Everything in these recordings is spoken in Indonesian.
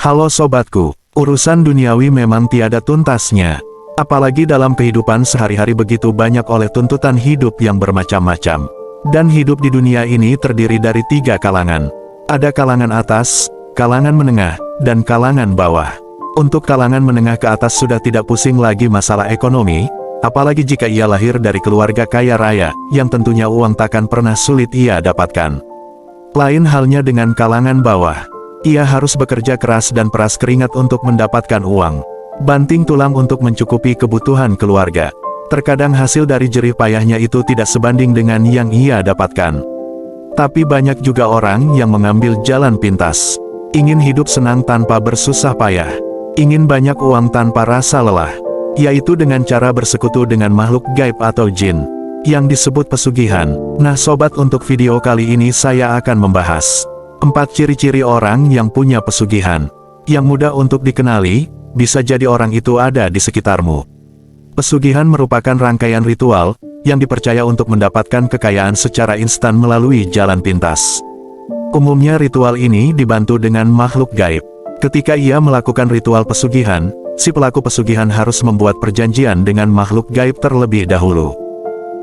Halo sobatku, urusan duniawi memang tiada tuntasnya. Apalagi dalam kehidupan sehari-hari begitu banyak oleh tuntutan hidup yang bermacam-macam. Dan hidup di dunia ini terdiri dari 3 kalangan. Ada kalangan atas, kalangan menengah, dan kalangan bawah. Untuk kalangan menengah ke atas sudah tidak pusing lagi masalah ekonomi, apalagi jika ia lahir dari keluarga kaya raya, yang tentunya uang takkan pernah sulit ia dapatkan. Lain halnya dengan kalangan bawah. Ia harus bekerja keras dan peras keringat untuk mendapatkan uang. Banting tulang untuk mencukupi kebutuhan keluarga. Terkadang hasil dari jerih payahnya itu tidak sebanding dengan yang ia dapatkan. Tapi banyak juga orang yang mengambil jalan pintas. Ingin hidup senang tanpa bersusah payah. Ingin banyak uang tanpa rasa lelah. Yaitu dengan cara bersekutu dengan makhluk gaib atau jin, yang disebut pesugihan. Nah sobat, untuk video kali ini saya akan membahas 4 ciri-ciri orang yang punya pesugihan. Yang mudah untuk dikenali, bisa jadi orang itu ada di sekitarmu. Pesugihan merupakan rangkaian ritual, yang dipercaya untuk mendapatkan kekayaan secara instan melalui jalan pintas. Umumnya ritual ini dibantu dengan makhluk gaib. Ketika ia melakukan ritual pesugihan, si pelaku pesugihan harus membuat perjanjian dengan makhluk gaib terlebih dahulu.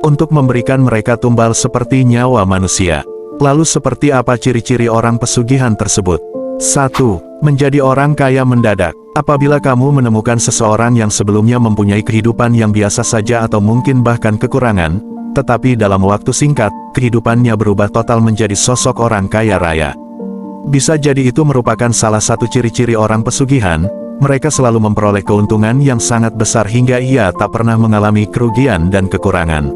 Untuk memberikan mereka tumbal seperti nyawa manusia. Lalu seperti apa ciri-ciri orang pesugihan tersebut? 1. Menjadi orang kaya mendadak. Apabila kamu menemukan seseorang yang sebelumnya mempunyai kehidupan yang biasa saja atau mungkin bahkan kekurangan, tetapi dalam waktu singkat, kehidupannya berubah total menjadi sosok orang kaya raya. Bisa jadi itu merupakan salah satu ciri-ciri orang pesugihan. Mereka selalu memperoleh keuntungan yang sangat besar hingga ia tak pernah mengalami kerugian dan kekurangan.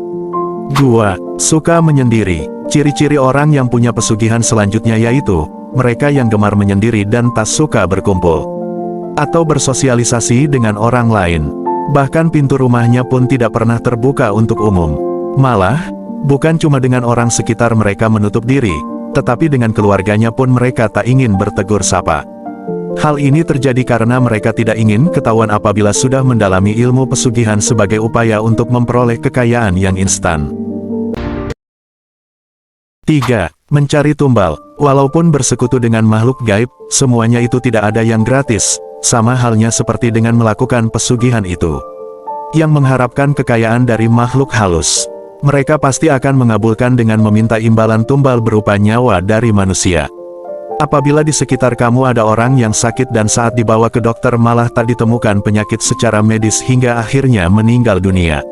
2. Suka menyendiri. Ciri-ciri orang yang punya pesugihan selanjutnya yaitu, mereka yang gemar menyendiri dan tak suka berkumpul atau bersosialisasi dengan orang lain. Bahkan pintu rumahnya pun tidak pernah terbuka untuk umum. Malah, bukan cuma dengan orang sekitar mereka menutup diri, tetapi dengan keluarganya pun mereka tak ingin bertegur sapa. Hal ini terjadi karena mereka tidak ingin ketahuan apabila sudah mendalami ilmu pesugihan sebagai upaya untuk memperoleh kekayaan yang instan. 3. Mencari tumbal. Walaupun bersekutu dengan makhluk gaib, semuanya itu tidak ada yang gratis, sama halnya seperti dengan melakukan pesugihan itu. Yang mengharapkan kekayaan dari makhluk halus, mereka pasti akan mengabulkan dengan meminta imbalan tumbal berupa nyawa dari manusia. Apabila di sekitar kamu ada orang yang sakit dan saat dibawa ke dokter malah tak ditemukan penyakit secara medis hingga akhirnya meninggal dunia,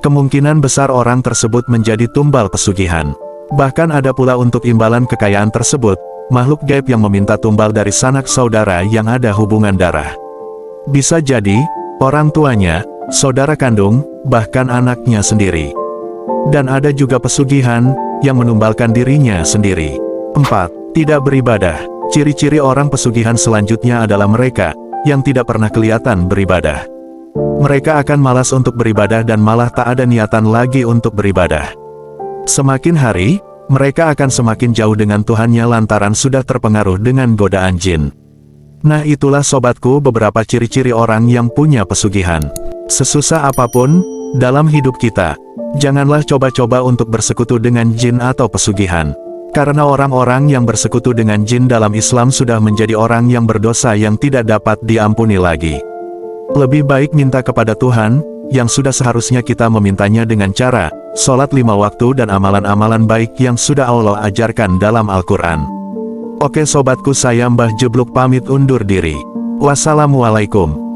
kemungkinan besar orang tersebut menjadi tumbal pesugihan. Bahkan ada pula untuk imbalan kekayaan tersebut, makhluk gaib yang meminta tumbal dari sanak saudara yang ada hubungan darah. Bisa jadi, orang tuanya, saudara kandung, bahkan anaknya sendiri. Dan ada juga pesugihan, yang menumbalkan dirinya sendiri. 4. Tidak beribadah. Ciri-ciri orang pesugihan selanjutnya adalah mereka, yang tidak pernah kelihatan beribadah. Mereka akan malas untuk beribadah dan malah tak ada niatan lagi untuk beribadah. Semakin hari, mereka akan semakin jauh dengan Tuhannya lantaran sudah terpengaruh dengan godaan jin. Nah itulah sobatku beberapa ciri-ciri orang yang punya pesugihan. Sesusah apapun, dalam hidup kita, janganlah coba-coba untuk bersekutu dengan jin atau pesugihan. Karena orang-orang yang bersekutu dengan jin dalam Islam sudah menjadi orang yang berdosa yang tidak dapat diampuni lagi. Lebih baik minta kepada Tuhan, yang sudah seharusnya kita memintanya dengan cara sholat 5 waktu dan amalan-amalan baik yang sudah Allah ajarkan dalam Al-Quran. Oke sobatku, saya Mbah Jebluk pamit undur diri. Wassalamualaikum.